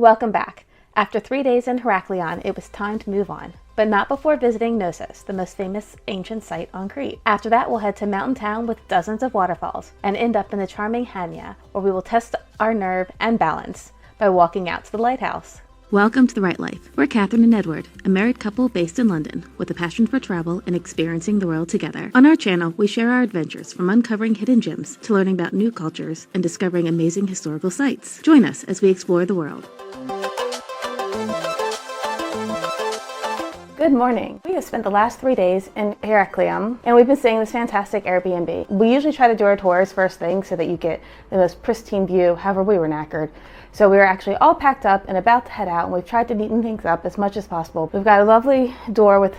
Welcome back. After 3 days in Heraklion, it was time to move on, but not before visiting Knossos, the most famous ancient site on Crete. After that, we'll head to Mountain Town with dozens of waterfalls and end up in the charming Chania, where we will test our nerve and balance by walking out to the Lighthouse. Welcome to The Right Life. We're Catherine and Edward, a married couple based in London with a passion for travel and experiencing the world together. On our channel, we share our adventures from uncovering hidden gems to learning about new cultures and discovering amazing historical sites. Join us as we explore the world. Good morning. We have spent the last 3 days in Heraklion, and we've been staying in this fantastic Airbnb. We usually try to do our tours first thing so that you get the most pristine view. However, we were knackered. So we were actually all packed up and about to head out, and we've tried to neaten things up as much as possible. We've got a lovely door with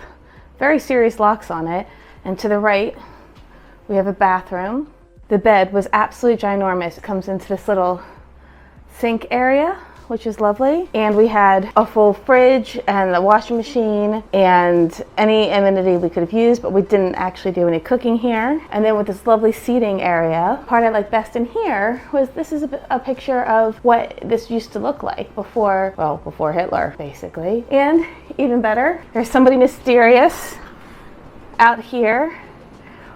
very serious locks on it, and to the right, we have a bathroom. The bed was absolutely ginormous. It comes into this little sink area, which is lovely. And we had a full fridge and a washing machine and any amenity we could have used, but we didn't actually do any cooking here. And then with this lovely seating area, part I like best in here was this is a picture of what this used to look like before Hitler, basically. And even better, there's somebody mysterious out here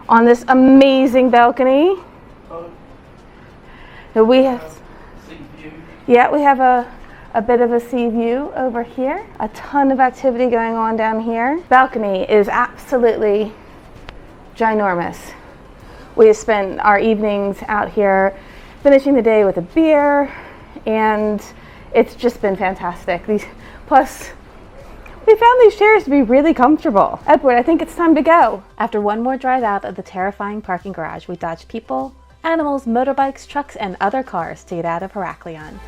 on this amazing balcony. We have we have a bit of a sea view over here. A ton of activity going on down here. Balcony is absolutely ginormous. We have spent our evenings out here finishing the day with a beer, and it's just been fantastic. Plus, we found these chairs to be really comfortable. Edward, I think it's time to go. After one more drive out of the terrifying parking garage, we dodged people, animals, motorbikes, trucks, and other cars to get out of Heraklion.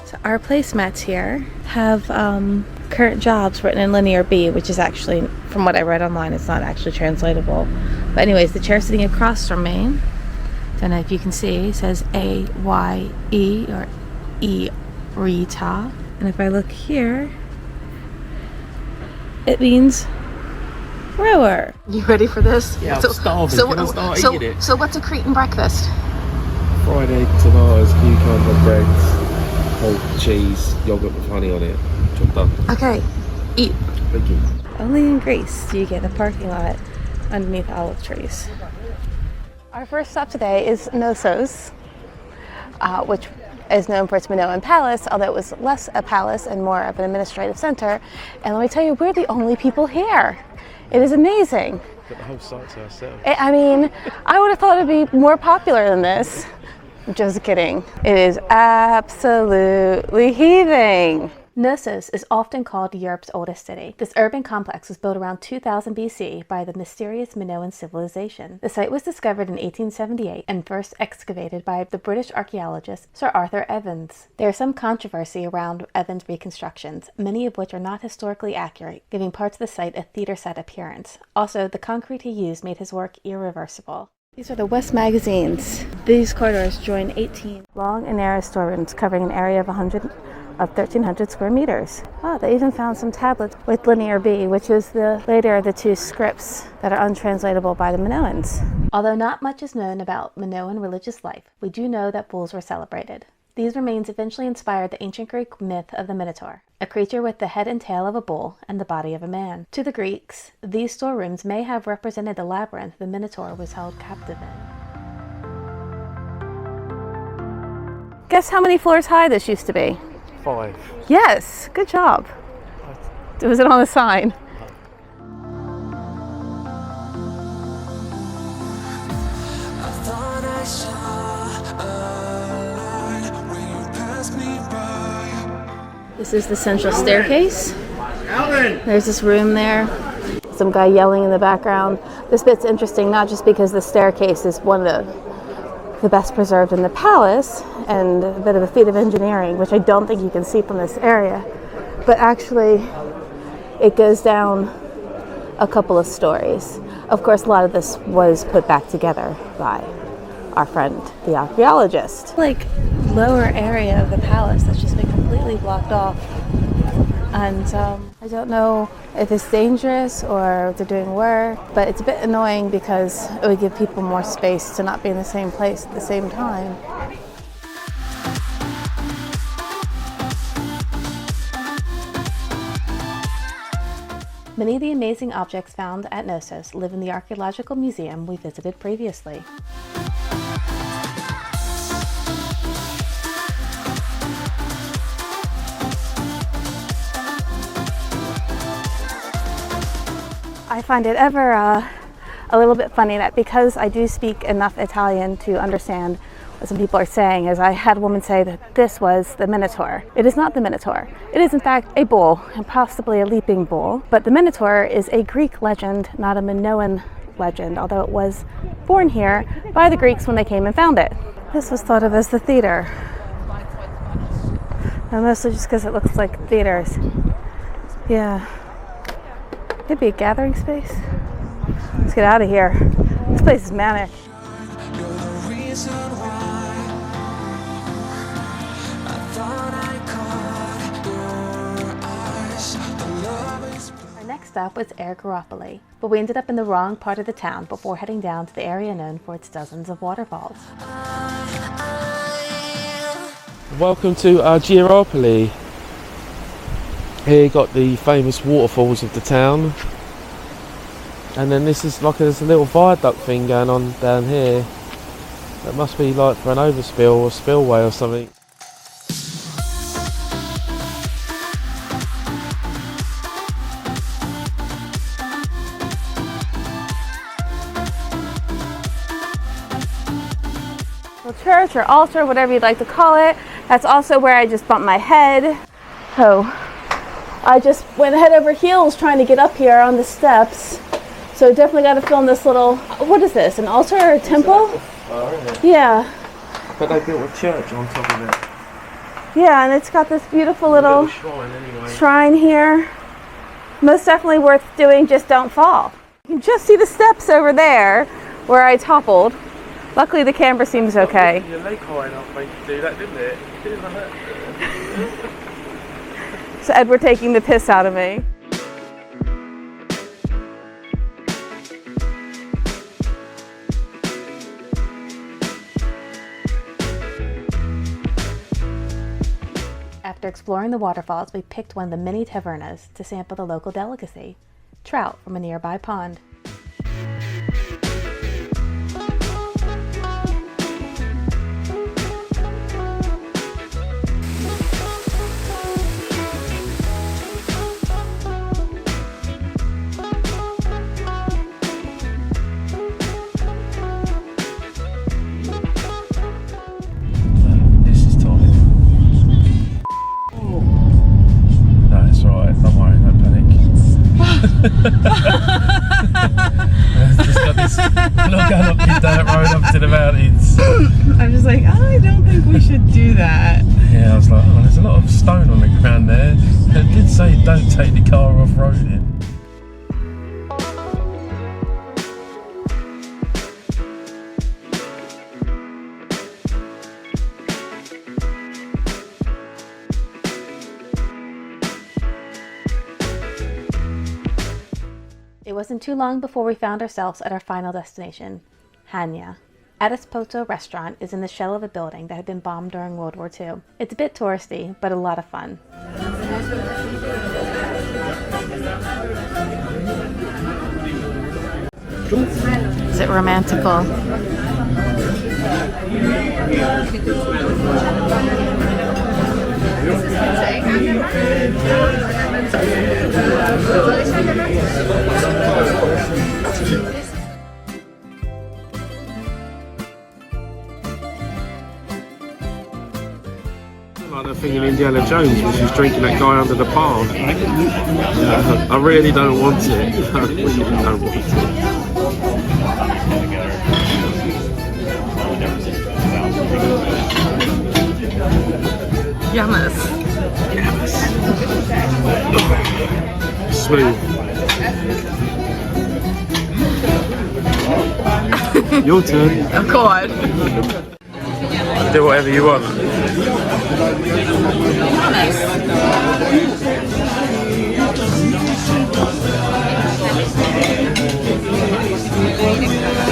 So our placemats here have current jobs written in Linear B, which is actually, from what I read online, it's not actually translatable. But anyways, the chair sitting across from me, don't know if you can see, it says A-Y-E or E-Rita. And if I look here, it means rower. You ready for this? Yeah, I'm starving. Can I start eating it? So what's a Cretan breakfast? Fried egg, tomatoes, cucumber, bread, whole cheese, yogurt with honey on it. Job done. Okay, eat. Thank you. Only in Greece do you get a parking lot underneath olive trees. Our first stop today is Knossos, which is known for its Minoan palace, although it was less a palace and more of an administrative center. And let me tell you, we're the only people here. It is amazing. Got the whole site to ourselves. I mean, I would have thought it'd be more popular than this. Just kidding. It is absolutely heaving. Knossos is often called Europe's oldest city. This urban complex was built around 2000 BC by the mysterious Minoan civilization. The site was discovered in 1878 and first excavated by the British archaeologist Sir Arthur Evans. There is some controversy around Evans' reconstructions, many of which are not historically accurate, giving parts of the site a theater set appearance. Also, the concrete he used made his work irreversible. These are the West magazines. These corridors join 18 long and narrow storerooms covering an area of 1,300 square meters. Oh, they even found some tablets with Linear B, which is the later of the two scripts that are untranslatable by the Minoans. Although not much is known about Minoan religious life, we do know that bulls were celebrated. These remains eventually inspired the ancient Greek myth of the Minotaur, a creature with the head and tail of a bull and the body of a man. To the Greeks, these storerooms may have represented the labyrinth the Minotaur was held captive in. Guess how many floors high this used to be? 5. Yes, good job. Was it on the sign? This is the central staircase. There's this room there. Some guy yelling in the background. This bit's interesting not just because the staircase is one of the best preserved in the palace and a bit of a feat of engineering, which I don't think you can see from this area, but actually it goes down a couple of stories. Of course, a lot of this was put back together by our friend, the archaeologist. Like lower area of the palace that's just been completely blocked off. And I don't know if it's dangerous or if they're doing work, but it's a bit annoying because it would give people more space to not be in the same place at the same time. Many of the amazing objects found at Knossos live in the archaeological museum we visited previously. I find it ever a little bit funny that because I do speak enough Italian to understand what some people are saying, is I had a woman say that this was the Minotaur. It is not the Minotaur. It is in fact a bull, and possibly a leaping bull. But the Minotaur is a Greek legend, not a Minoan legend, although it was born here by the Greeks when they came and found it. This was thought of as the theater. And mostly just because it looks like theaters. Yeah. Could be a gathering space. Let's get out of here. This place is manic. Our next stop was Argyroupolis, but we ended up in the wrong part of the town before heading down to the area known for its dozens of waterfalls. Welcome to Argyroupolis. Here you got the famous waterfalls of the town, and then this is like there's a little viaduct thing going on down here. That must be like for an overspill or spillway or something. Church or altar, whatever you'd like to call it. That's also where I just bumped my head. So I just went head over heels trying to get up here on the steps. So definitely got to film this little, what is this, an altar or a temple? Yeah. But they built a church on top of it. Yeah, and it's got this beautiful little shrine here. Most definitely worth doing, just don't fall. You can just see the steps over there where I toppled. Luckily the camera seems okay. Your leg high enough made you do that, didn't it? So Edward taking the piss out of me. After exploring the waterfalls, we picked one of the many tavernas to sample the local delicacy, trout from a nearby pond. Just got this look going up this dirt road up to the mountains. I'm just like, I don't think we should do that. Yeah, I was like, oh, there's a lot of stone on the ground there. It did say don't take the car off-roading. It wasn't too long before we found ourselves at our final destination, Chania. Argyroupolis Restaurant is in the shell of a building that had been bombed during World War II. It's a bit touristy, but a lot of fun. Is it romantical? Like the thing in Indiana Jones when she's drinking that guy under the palm. I really don't want it. I really don't want it. Yummus. Smooth. Your turn. Oh God. Do whatever you want.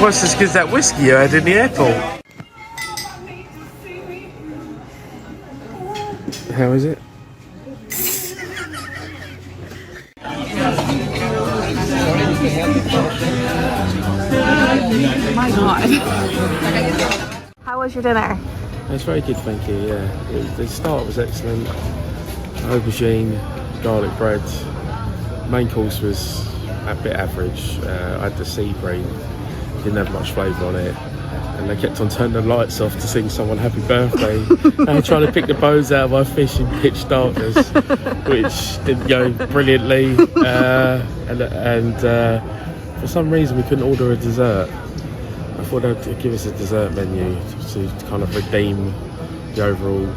almost as good as that whiskey you had in the airport. How is it? My God. How was your dinner? It was very good, thank you. Yeah, the start was excellent. Aubergine, garlic bread. Main course was a bit average. I had the sea bream, didn't have much flavour on it, and they kept on turning the lights off to sing someone happy birthday. And trying to pick the bones out of my fish in pitch darkness, which didn't go brilliantly. And for some reason we couldn't order a dessert. I thought they'd give us a dessert menu to kind of redeem the overall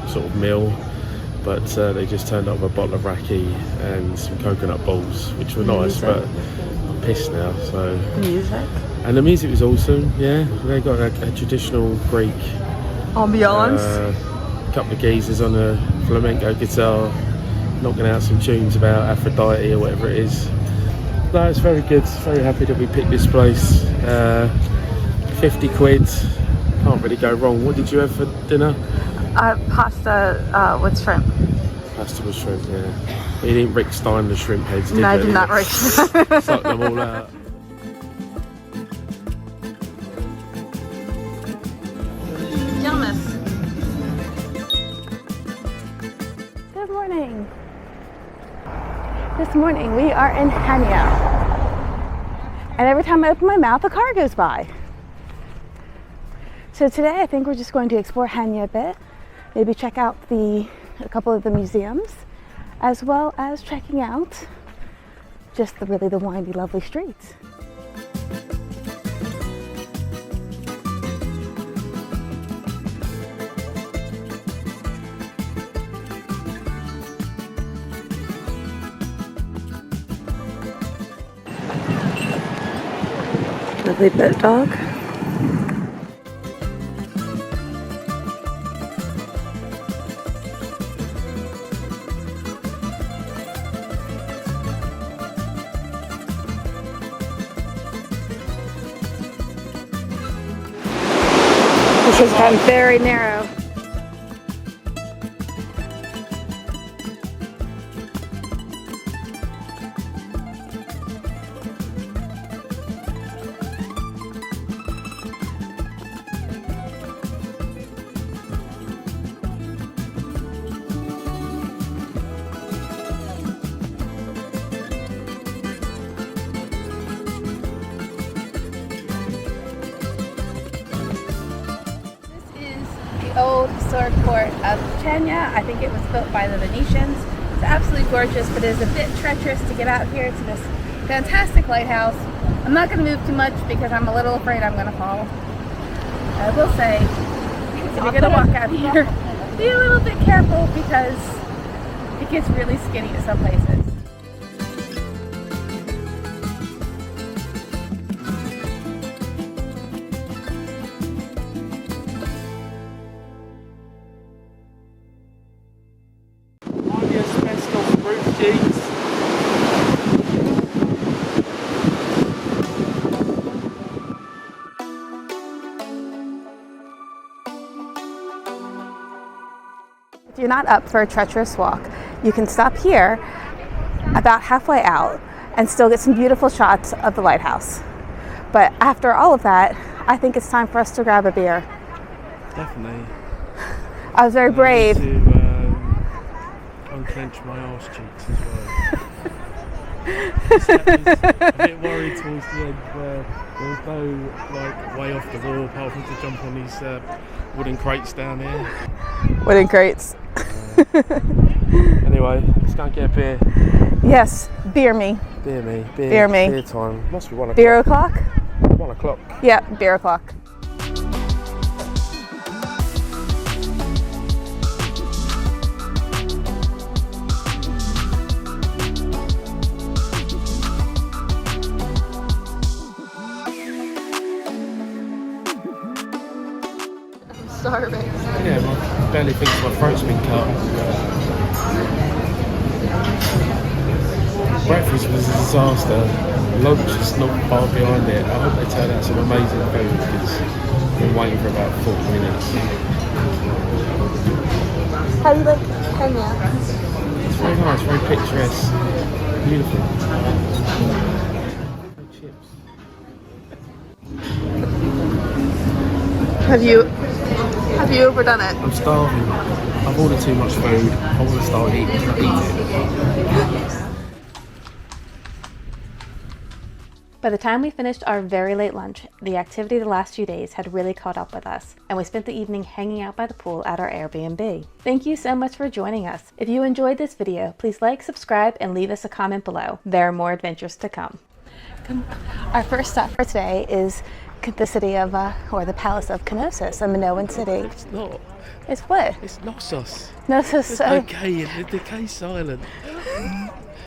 sort of meal. But they just turned up with a bottle of raki and some coconut balls, which were nice, but I'm pissed now. So Music. and the music was awesome. Yeah, they got a traditional Greek Ambiance. a couple of geezers on a flamenco guitar, knocking out some tunes about Aphrodite or whatever it is. No, it's very good. Very happy that we picked this place. 50 quid. Can't really go wrong. What did you have for dinner? Pasta with shrimp. Pasta with shrimp, yeah. You didn't Rick Stein the shrimp heads, did you? No, I did not Rick. Suck them all out. Good morning. This morning we are in Chania. And every time I open my mouth, a car goes by. So today I think we're just going to explore Chania a bit. Maybe check out a couple of the museums, as well as checking out just the windy, lovely streets. Lovely boat dog. This has gotten very narrow. Old historic port of Chania. I think it was built by the Venetians. It's absolutely gorgeous, but it is a bit treacherous to get out here to this fantastic lighthouse. I'm not going to move too much because I'm a little afraid I'm going to fall. I will say, if you're going to walk out here, be a little bit careful because it gets really skinny at some places. If you're not up for a treacherous walk, you can stop here about halfway out and still get some beautiful shots of the lighthouse. But after all of that, I think it's time for us to grab a beer. Definitely. I was very brave. To unclench my arse cheeks as well. I was a bit worried towards the end where there was no way off the wall apart from to jump on these wooden crates down here. Wooden crates. Anyway, let's go and get a beer. Yes, beer me. Beer me. Beer me. Beer time. Must be 1 o'clock. Beer o'clock? 1 o'clock. Yeah, beer o'clock. Starving. Yeah, my belly thinks my throat's been cut. Breakfast was a disaster. Lunch was not far behind it. I hope they turn out some amazing food because I've been waiting for about 40 minutes. How do you like Kenya? It's very nice, very picturesque, beautiful. Chips. Have you overdone it? I'm starving. I've ordered too much food. I want to start eating it. By the time we finished our very late lunch, the activity the last few days had really caught up with us, and we spent the evening hanging out by the pool at our Airbnb. Thank you so much for joining us. If you enjoyed this video, please like, subscribe, and leave us a comment below. There are more adventures to come. Our first stop for today is the city of, or the palace of Knossos, a Minoan city. It's not. It's what? It's Knossos. Knossos. Okay, the K silent.